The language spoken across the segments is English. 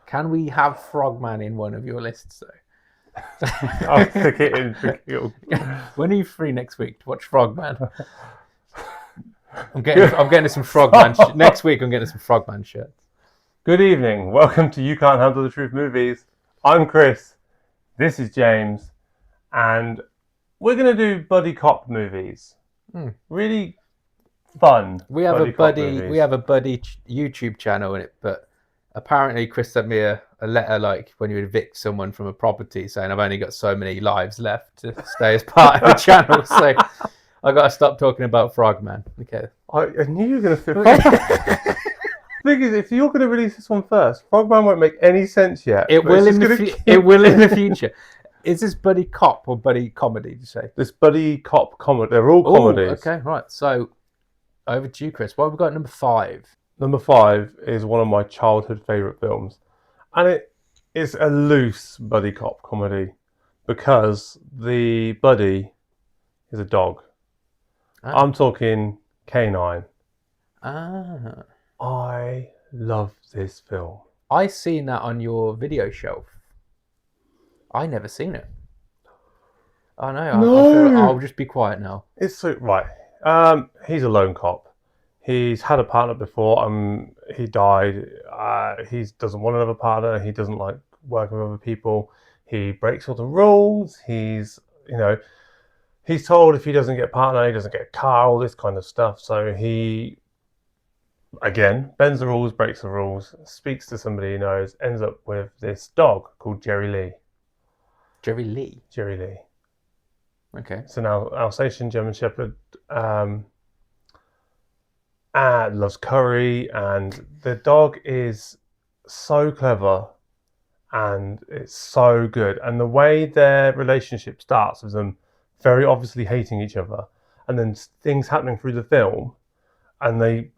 Can we have Frogman in one of your lists, though? I'll stick it in for Kill. When are you free next week to watch Frogman? I'm getting some Frogman. Next week, I'm getting some Frogman shirts. Good evening. Welcome to You Can't Handle the Truth Movies. I'm Chris. This is James. And we're going to do buddy cop movies. Really fun. We have a buddy YouTube channel in it, but apparently Chris sent me a letter like when you evict someone from a property saying I've only got so many lives left to stay as part of the channel. So I got to stop talking about Frogman. Okay. I knew you were going to fit Frogman. Thing is, if you're going to release this one first, Frogman won't make any sense yet. It will in the future. Is this buddy cop or buddy comedy, did you say? This buddy cop comedy. They're all comedies. Okay, right. So over to you, Chris. What have we got at number 5? Number 5 is one of my childhood favourite films. And it is a loose buddy cop comedy because the buddy is a dog. I'm talking K9. I love this film. I seen that on your video shelf. I never seen it. Oh no. I'll just be quiet now. It's so right. He's a lone cop. He's had a partner before. He died. He doesn't want another partner. He doesn't like working with other people. He breaks all the rules. He's told if he doesn't get a partner, he doesn't get a car. All this kind of stuff. So he, again, bends the rules, breaks the rules, speaks to somebody he knows, ends up with this dog called Jerry Lee. Jerry Lee. Okay. It's an Alsatian German Shepherd. Loves curry, and the dog is so clever and it's so good. And the way their relationship starts with them very obviously hating each other, and then things happening through the film, and they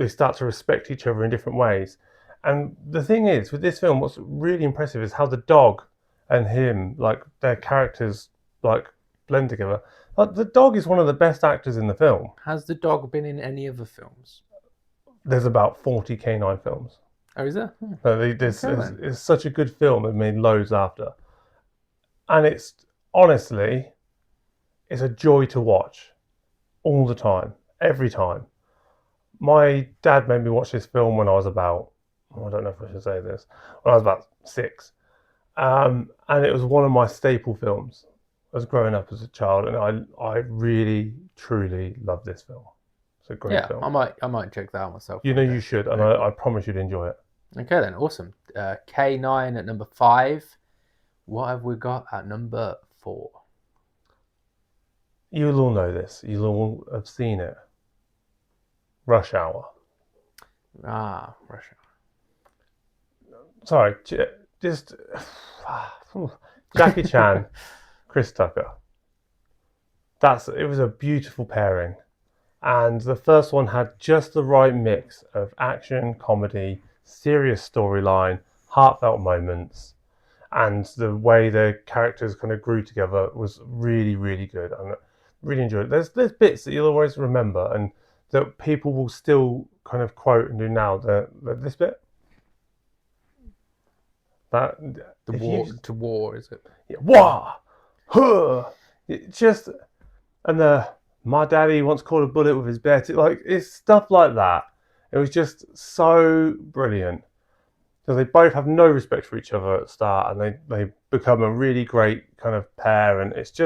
start to respect each other in different ways. And the thing is, with this film, what's really impressive is how the dog and him, their characters, blend together. The dog is one of the best actors in the film. Has the dog been in any other films? There's about 40 K9 films. Oh, is there? It's such a good film. They've made loads after. And it's, honestly, it's a joy to watch. All the time. Every time. My dad made me watch this film when I was about, I don't know if I should say this, when I was about 6. And it was one of my staple films. I was growing up as a child, and I really, truly love this film. It's a great film. I might check that out myself. You should, and I promise you'd enjoy it. Okay then, awesome. K9 at number 5. What have we got at number 4? You'll all know this. You'll all have seen it. Rush Hour. Rush Hour. Sorry, just Jackie Chan, Chris Tucker. It was a beautiful pairing. And the first one had just the right mix of action, comedy, serious storyline, heartfelt moments, and the way the characters kind of grew together was really, really good. And I really enjoyed it. There's bits that you'll always remember and that people will still kind of quote and do now. This bit. To war, is it? Yeah, wah, huh. My daddy once caught a bullet with his bare teeth. It's stuff like that. It was just so brilliant. So they both have no respect for each other at the start, and they become a really great kind of pair, and it's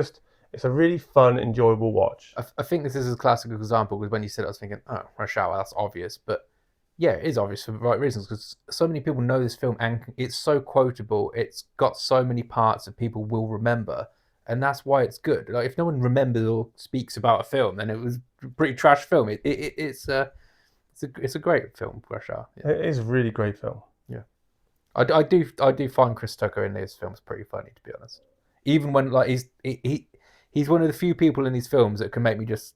a really fun, enjoyable watch. I think this is a classic example because when you said it, I was thinking, oh, Rush Hour, that's obvious. But yeah, it is obvious for the right reasons because so many people know this film and it's so quotable. It's got so many parts that people will remember, and that's why it's good. If no one remembers or speaks about a film, then it was a pretty trash film. It's a great film, Rush Hour. Yeah. It is a really great film. Yeah, I do find Chris Tucker in these films pretty funny, to be honest. Even when he's one of the few people in these films that can make me just,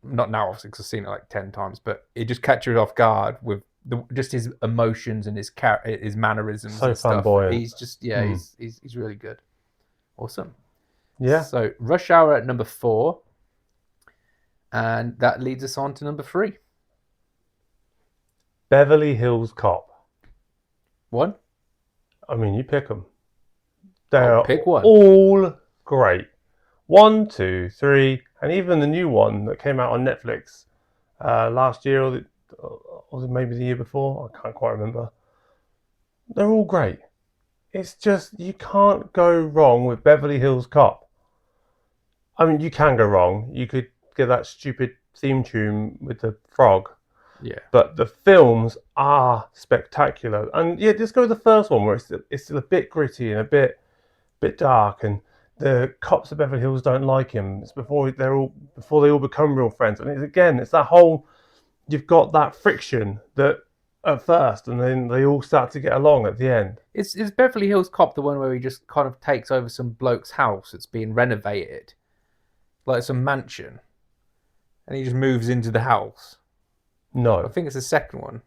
not now obviously because I've seen it 10 times, but it just catches off guard with just his emotions and his mannerisms. So and stuff. flamboyant. He's just he's really good. Awesome. Yeah. So Rush Hour at number 4, and that leads us on to number 3. Beverly Hills Cop. 1? I mean, you pick them. They I'll are pick one. all great. 1, 2, 3, and even the new one that came out on Netflix last year, or maybe the year before. I can't quite remember. They're all great. It's just you can't go wrong with Beverly Hills Cop. I mean, you can go wrong. You could get that stupid theme tune with the frog, Yeah. but the films are spectacular. And yeah, just go with the first one where it's still a bit gritty and a bit dark, and the cops of Beverly Hills don't like him. It's before they all become real friends, and it's that whole you've got that friction that at first, and then they all start to get along at the end. Is Beverly Hills Cop the one where he just kind of takes over some bloke's house that's being renovated, like some mansion, and he just moves into the house? I No, think it's the second one.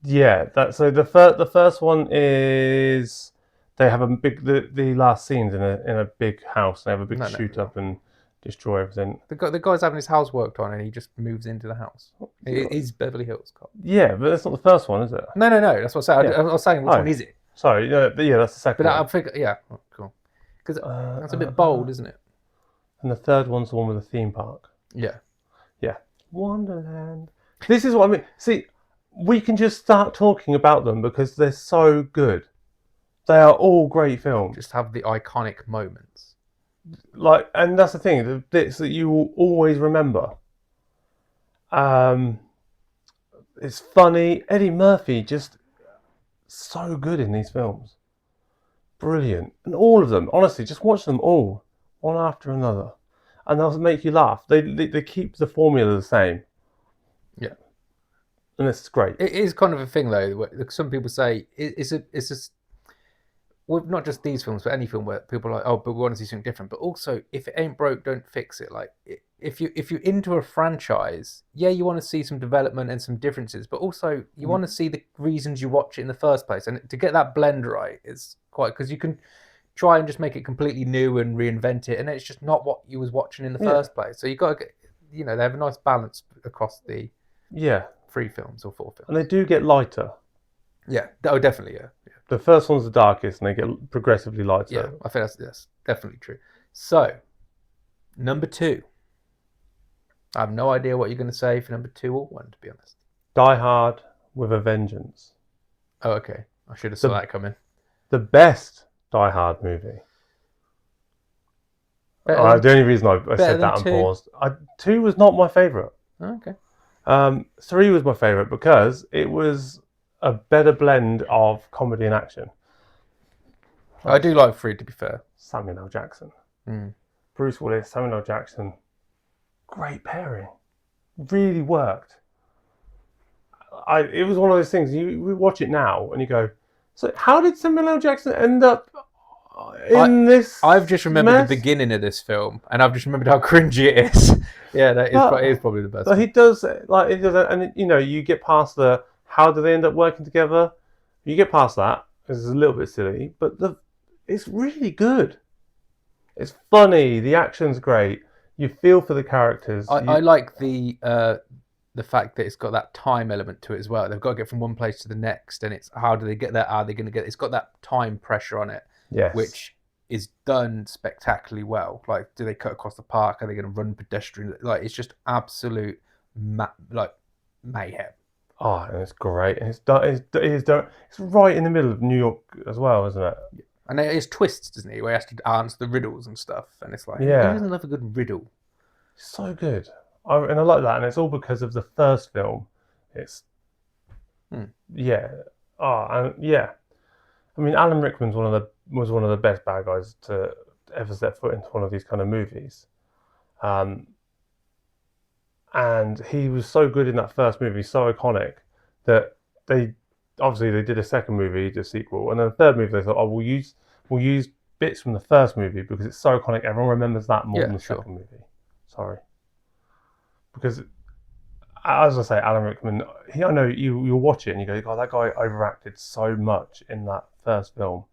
yeah, that so the first one is they have a big the last scenes in a big house. They have a big No, no, shoot no. up and destroy everything. The guy's having his house worked on, and he just moves into the house. It is Beverly Hills Cop. Yeah, but that's not the first one, is it? No, no, no. That's what I said. Yeah. I was saying, which one Oh, is it? sorry. Yeah, that's the But second I one. figure, yeah, oh, cool. Because Uh, that's a uh, bit uh, bold, isn't it? and the third one's the one with the theme park. Yeah. Yeah. Wonderland. This is what I mean. See, we can just start talking about them because they're so good. They are all great films. Just have the iconic moments. Like, and that's the thing, the bits that you will always remember. Um, it's funny. Eddie Murphy just so good in these films. Brilliant. And all of them, honestly, just watch them all, one after another. And they'll make you laugh. They keep the formula the same. Yeah. And it's great. It is kind of a thing, though. Where some people say it's just well, not just these films, but any film where people are like, oh, but we want to see something different. But also, if it ain't broke, don't fix it. Like, if you're into a franchise, yeah, you want to see some development and some differences, but also you want to see the reasons you watch it in the first place. And to get that blend right is quite because you can try and just make it completely new and reinvent it, and it's just not what you was watching in the Yeah. first place. So you got to get, they have a nice balance across the Yeah. 3 films or 4 films. And they do get lighter. Yeah. Oh, definitely. Yeah. The first one's the darkest and they get progressively lighter. Yeah. I think that's definitely true. So, number 2. I have no idea what you're going to say for number 2 or 1, to be honest. Die Hard with a Vengeance. Oh, okay. I should have saw that coming. The best Die Hard movie. The only reason I said that and paused. 2 was not my favourite. Oh, okay. 3 was my favourite because it was a better blend of comedy and action. I do like 3, to be fair. Samuel L. Jackson. Mm. Bruce Willis, Samuel L. Jackson. Great pairing. Really worked. It was one of those things, we watch it now and you go, so how did Samuel L. Jackson end up in this I've just remembered mess? the beginning of this film, and I've just remembered how cringy it is. Yeah, it is probably the best. But he does, and you get past the how do they end up working together? You get past that. It's a little bit silly, but it's really good. It's funny. The action's great. You feel for the characters. I like the fact that it's got that time element to it as well. They've got to get from one place to the next, and it's how do they get there? Are they going to get? It's got that time pressure on it, yes. which is done spectacularly well. Like, do they cut across the park? Are they going to run pedestrian? Like, it's just absolute mayhem. Oh, and it's great. And it's done. It's right in the middle of New York as well, isn't it? Yeah. And it's twists, doesn't he? Where he has to answer the riddles and stuff, and it's like, yeah, who doesn't love a good riddle? So good. And I like that, and it's all because of the first film. It's yeah. And yeah. I mean, Alan Rickman was one of the best bad guys to ever step foot into one of these kind of movies. And he was so good in that first movie, so iconic, that they did a second movie, the sequel, and then the third movie they thought, oh, we'll use bits from the first movie because it's so iconic. Everyone remembers that more than the second movie. Sorry, because as I say, Alan Rickman. I know you'll watch it and you go, God, that guy overacted so much in that first film,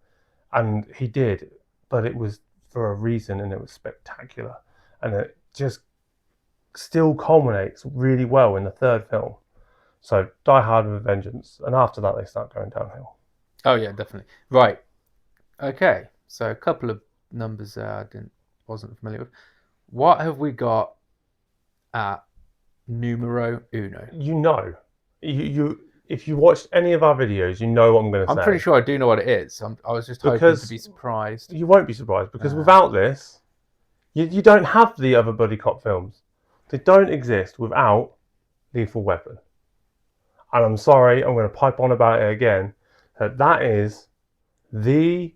and he did, but it was for a reason, and it was spectacular, and it just still culminates really well in the third film. So Die Hard with a Vengeance, and after that they start going downhill. Oh yeah, definitely. Right, Okay, so a couple of numbers there I didn't wasn't familiar with. What have we got at numero uno? You know, you if you watched any of our videos, you know what I'm going to I'm pretty say sure I do know what it is. I was just hoping to because be surprised. you won't be surprised because Uh, without this, you don't have the other buddy cop films. They don't exist without Lethal Weapon. And I'm sorry, I'm going to pipe on about it again. That is the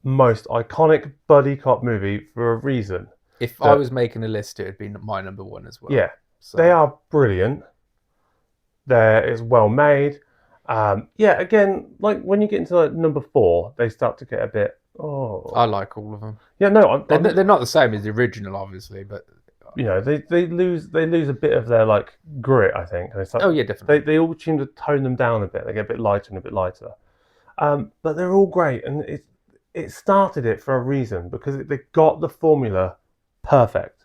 most iconic buddy cop movie for a reason. if I That was making a list, it would be my number one as well. yeah, they So are brilliant. It's well made. Yeah, again, like when you get into like number 4, they start to get a bit. I Oh, like all of them. yeah, no, They're not the same as the original, obviously, but they lose a bit of their like grit. I think, and it's like oh yeah, definitely. they all seem to tone them down a bit. They get a bit lighter and a bit lighter. But they're all great, and it started it for a reason because they got the formula perfect,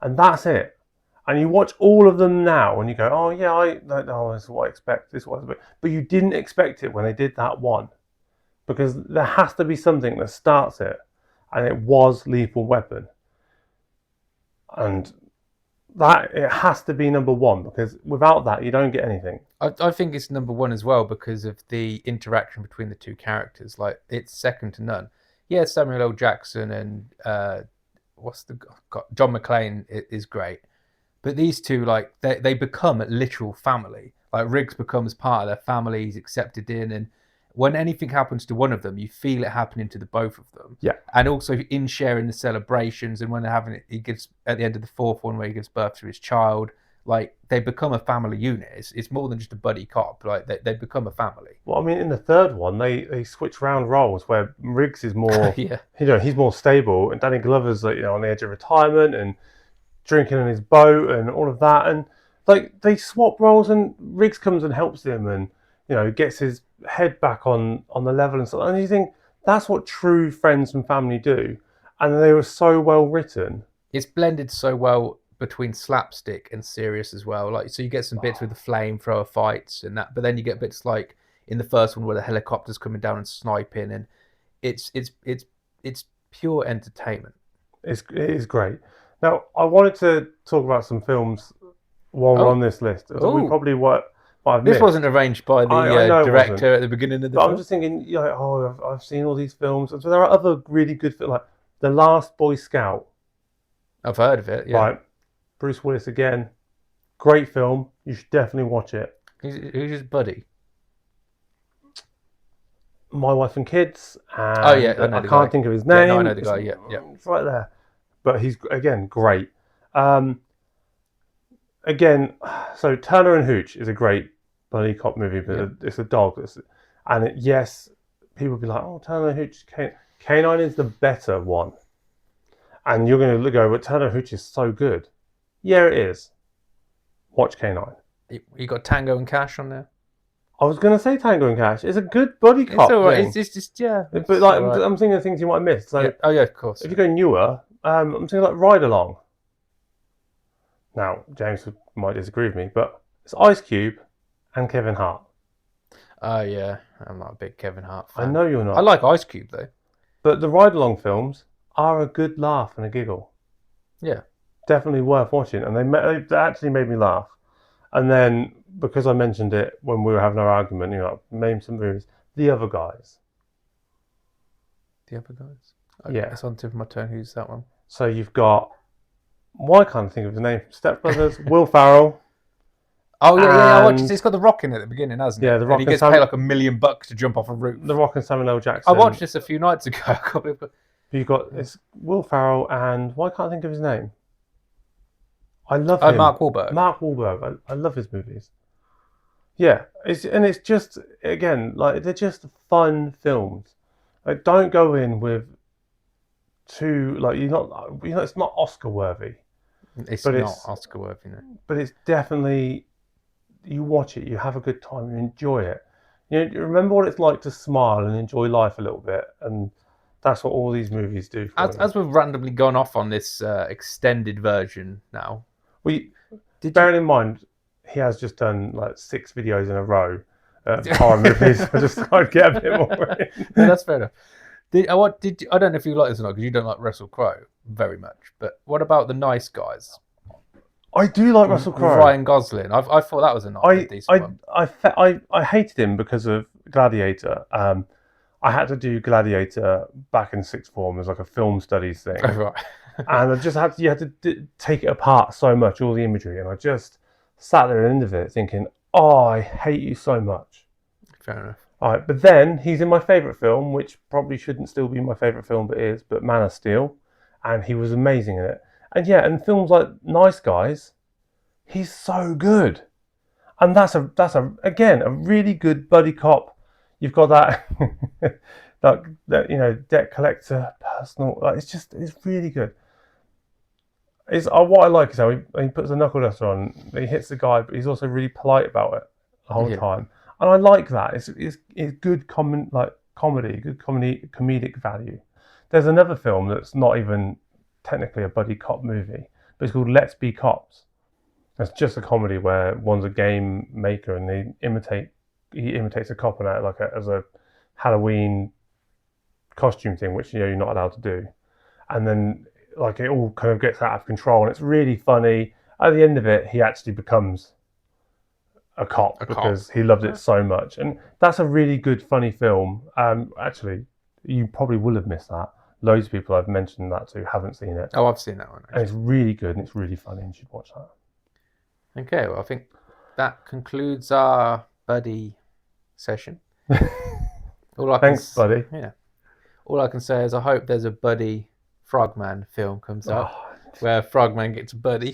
and that's it. And you watch all of them now, and you go, "Oh yeah, this is what I expect. This is what I expect." But you didn't expect it when they did that one, because there has to be something that starts it, and it was Lethal Weapon, and that it has to be number one because without that, you don't get anything. I think it's number one as well because of the interaction between the two characters. Like it's second to none. Yeah, Samuel L. Jackson and what's the God, John McClane is great, but these two like they become a literal family. Like Riggs becomes part of their family. He's accepted in, and when anything happens to one of them, you feel it happening to the both of them. Yeah, And also in sharing the celebrations, and when they're having it, he gives at the end of the fourth one where he gives birth to his child. Like they become a family unit. It's more than just a buddy cop. Like they become a family. well, I mean, in the third one, they switch round roles where Riggs is more, Yeah, he's more stable, and Danny Glover's like, on the edge of retirement and drinking in his boat and all of that, and like they swap roles, and Riggs comes and helps him, and gets his head back on the level and stuff. And you think that's what true friends and family do, and they were so well written. it's blended so well between slapstick and serious as well. Like so, you get some bits with the flamethrower fights and that, but then you get bits like in the first one where the helicopter's coming down and sniping, and it's pure entertainment. It is great. Now, I wanted to talk about some films while we're on Oh, this list. So we oh, probably might have this missed. wasn't arranged by the I know it wasn't. director at the beginning of the But I'm film. just thinking, I've seen all these films. So there are other really good films, like The Last Boy Scout, I've heard of it. Yeah, right? Bruce Willis again. Great film. You should definitely watch it. who's his buddy? My Wife and Kids, Oh yeah, and I know I the can't guy. think of his Yeah, no, I name. know the guy. Yeah, yeah. It's right there. But he's, again, great. Um, Again, so Turner and Hooch is a great buddy cop movie, but Yeah. it's a dog. Yes, people will be like, oh, Turner and Hooch. Canine is the better one. And you're going to go, but Turner and Hooch is so good. Yeah, it is. Watch Canine. You got Tango and Cash on there. I was going to say Tango and Cash. It's a good buddy It's cop all right. thing. It's just yeah. But It's like, all right. I'm thinking of things you might have missed. So Yeah. Oh yeah, of course. if you go newer, I'm thinking like Ride Along. Now, James might disagree with me, but it's Ice Cube and Kevin Hart. Oh yeah, I'm not a big Kevin Hart fan. I know you're not. I like Ice Cube though. But the Ride Along films are a good laugh and a giggle. Yeah. Definitely worth watching. And they actually made me laugh. And then, because I mentioned it when we were having our argument, name some movies. The Other Guys. The other guys. Okay, Yeah. it's on the tip of my tongue. Who's that one? So you've got, why can't I think of his name? Step Brothers, Will Ferrell. Oh yeah, I watched. And- It's got the Rock in it at the beginning, hasn't it? Yeah, The Rock and he and gets Sam- paid like $1 million to jump off a roof. The Rock and Samuel L. Jackson. I watched this a few nights ago. I can't believe it. You've got it's Will Ferrell and, why can't I think of his name? I love him. Mark Wahlberg. Mark Wahlberg. I love his movies. Yeah, it's just, again, like, they're just fun films. Like, don't go in with too, like, it's not Oscar worthy, It's but not it's- Oscar worthy. No. but it's definitely, you watch it, you have a good time, you enjoy it. You remember what it's like to smile and enjoy life a little bit, and that's what all these movies do. As we've randomly gone off on this extended version now, Bearing in mind, he has just done like 6 videos in a row, horror movies. I just can't get a bit more. No, that's fair enough. I don't know if you like this or not because you don't like Russell Crowe very much. But what about The Nice Guys? I do like Russell With Crowe. Ryan Gosling. I thought that was a I decent I one. I hated him because of Gladiator. I had to do Gladiator back in sixth form as like a film studies thing, Oh, right. and I just had to, you had to take it apart so much, all the imagery, and I just sat there at the end of it thinking, oh, I hate you so much. Fair enough. All right, but then he's in my favourite film, which probably shouldn't still be my favourite film, but is, but Man of Steel, and he was amazing in it. And yeah, and films like Nice Guys, he's so good, and that's a again a really good buddy cop. You've got that that debt collector personal. Like, it's really good. It's what I like is how he puts a knuckle duster on. He hits the guy, but he's also really polite about it the whole Yeah. time, and I like that. It's good comedy, good comedic value. There's another film that's not even technically a buddy cop movie, but it's called Let's Be Cops. It's just a comedy where one's a game maker and he imitates a cop in it as a Halloween costume thing, which you're not allowed to do. And then like it all kind of gets out of control, and it's really funny. At the end of it, he actually becomes a cop A cop. because he loved it so much, and that's a really good, funny film. Actually, you probably will have missed that. Loads of people I've mentioned that to haven't seen it, Oh, I've seen that one and it's actually. really good and it's really funny, and you should watch that. Okay, well, I think that concludes our buddy session. All I can, Thanks, buddy. yeah, all I can say is I hope there's a buddy Frogman film comes out Oh, where Frogman gets buddy.